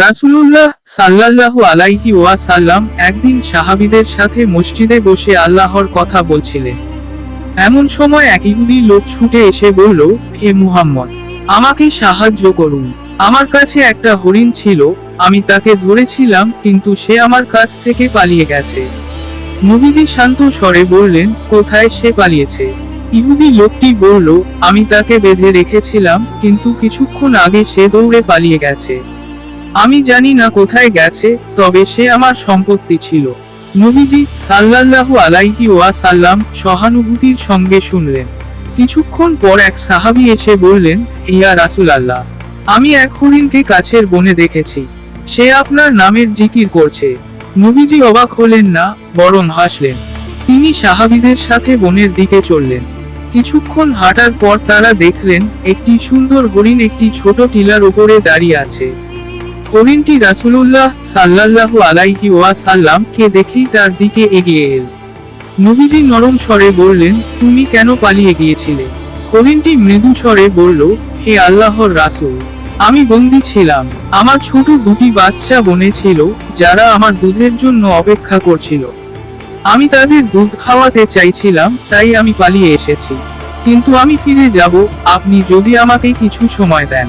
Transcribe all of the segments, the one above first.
রাসূলুল্লাহ সাল্লাল্লাহু আলাইহি ওয়াসাল্লাম একদিন সাহাবীদের সাথে মসজিদে বসে আল্লাহর কথা বলছিলেন। এমন সময় এক ইহুদি লোক ছুটে এসে বলল, হে মুহাম্মদ, আমাকে সাহায্য করুন। আমার কাছে একটা হরিণ ছিল, আমি তাকে ধরেছিলাম, কিন্তু সে আমার কাছ থেকে পালিয়ে গেছে। নবীজি শান্ত স্বরে বললেন, কোথায় সে পালিয়েছে? ইহুদি লোকটি বলল, আমি তাকে বেঁধে রেখেছিলাম, কিন্তু কিছুক্ষণ আগে সে দৌড়ে পালিয়ে গেছে। আমি জানি না কোথায় গেছে, তবে সে আমার সম্পত্তি ছিল। নবীজি সাল্লাল্লাহু আলাইহি ওয়াসাল্লাম সহানুভূতির সঙ্গে শুনলেন। কিছুক্ষণ পর এক সাহাবী এসে বললেন, ইয়া রাসূলুল্লাহ, আমি এক হরিণকে কাছের বনে দেখেছি, সে আপনার নামের জিকির করছে। নবীজি অবাক হলেন না, বরং হাসলেন। তিনি সাহাবীদের সাথে বনের দিকে চললেন। কিছুক্ষণ হাঁটার পর তারা দেখলেন একটি সুন্দর হরিণ একটি ছোট টিলার উপরে দাঁড়িয়ে আছে। হরিণটি রাসূলুল্লাহ সাল্লাল্লাহু আলাইহি ওয়াসাল্লাম কে দেখেই তার দিকে এগিয়ে এল। নবীজি নরম স্বরে বললেন, তুমি কেন পালিয়ে গিয়েছিলে? হরিণটি মৃদু স্বরে বলল, হে আল্লাহর রাসূল, আমি বন্দী ছিলাম। আমার ছোট দুটি বাচ্চা বনে ছিল, যারা আমার দুধের জন্য অপেক্ষা করছিল। আমি তাদের দুধ খাওয়াতে চাইছিলাম, তাই আমি পালিয়ে এসেছি। কিন্তু আমি ফিরে যাব, আপনি যদি আমাকে কিছু সময় দেন।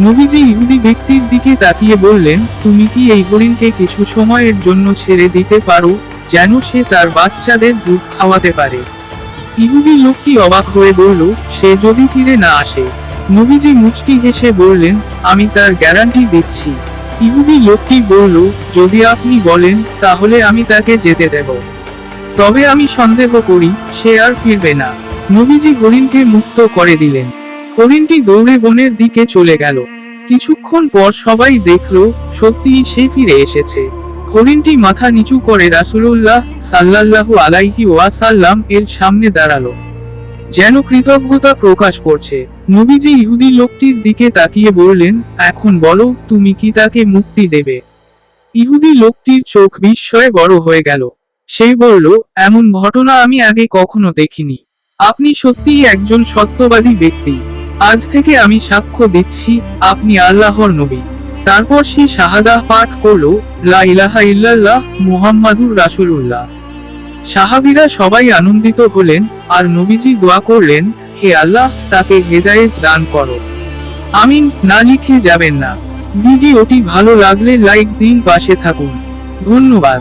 নবীজি ইহুদি ব্যক্তির দিকে তাকিয়ে বললেন, তুমি কি এই হরিণকে কিছু সময়ের জন্য ছেড়ে দিতে পারো, যেন সে তার বাচ্চাদের দুধ খাওয়াতে পারে? ইহুদি লোকটি অবাক হয়ে বলল, সে যদি ফিরে না আসে? নবীজি মুচকি হেসে বললেন, আমি তার গ্যারান্টি দিচ্ছি। ইহুদি লোকটি বলল, যদি আপনি বলেন, তাহলে আমি তাকে যেতে দেব। তবে আমি সন্দেহ করি সে আর ফিরবে না। নবীজি হরিণকে মুক্ত করে দিলেন। হরিণটি দৌড়ে বনের দিকে চলে গেল। কিছুক্ষণ পর সবাই দেখল, সত্যিই সে ফিরে এসেছে। হরিণটি মাথা নিচু করে রাসূলুল্লাহ সাল্লাল্লাহু আলাইহি ওয়াসাল্লাম এর সামনে দাঁড়ালো, যেন কৃতজ্ঞতা প্রকাশ করছে। নবীজি ইহুদি লোকটির দিকে তাকিয়ে বললেন, এখন বলো, তুমি কি তাকে মুক্তি দেবে? ইহুদি লোকটির চোখ বিস্ময়ে বড় হয়ে গেল। সে বলল, এমন ঘটনা আমি আগে কখনো দেখিনি। আপনি সত্যিই একজন সত্যবাদী ব্যক্তি। আজ থেকে আমি সাক্ষ্য দিচ্ছি, আপনি আল্লাহর নবী। তারপর সে শাহাদাহ পাঠ করল, লা ইলাহা ইল্লাল্লাহ মুহাম্মাদুর রাসূলুল্লাহ। সাহাবীরা সবাই আনন্দিত হলেন, আর নবীজি দোয়া করলেন, হে আল্লাহ, তাকে হেদায়েত দান করো। আমিন না লিখে যাবেন না। ভিডিওটি ভালো লাগলে লাইক দিন, পাশে থাকুন। ধন্যবাদ।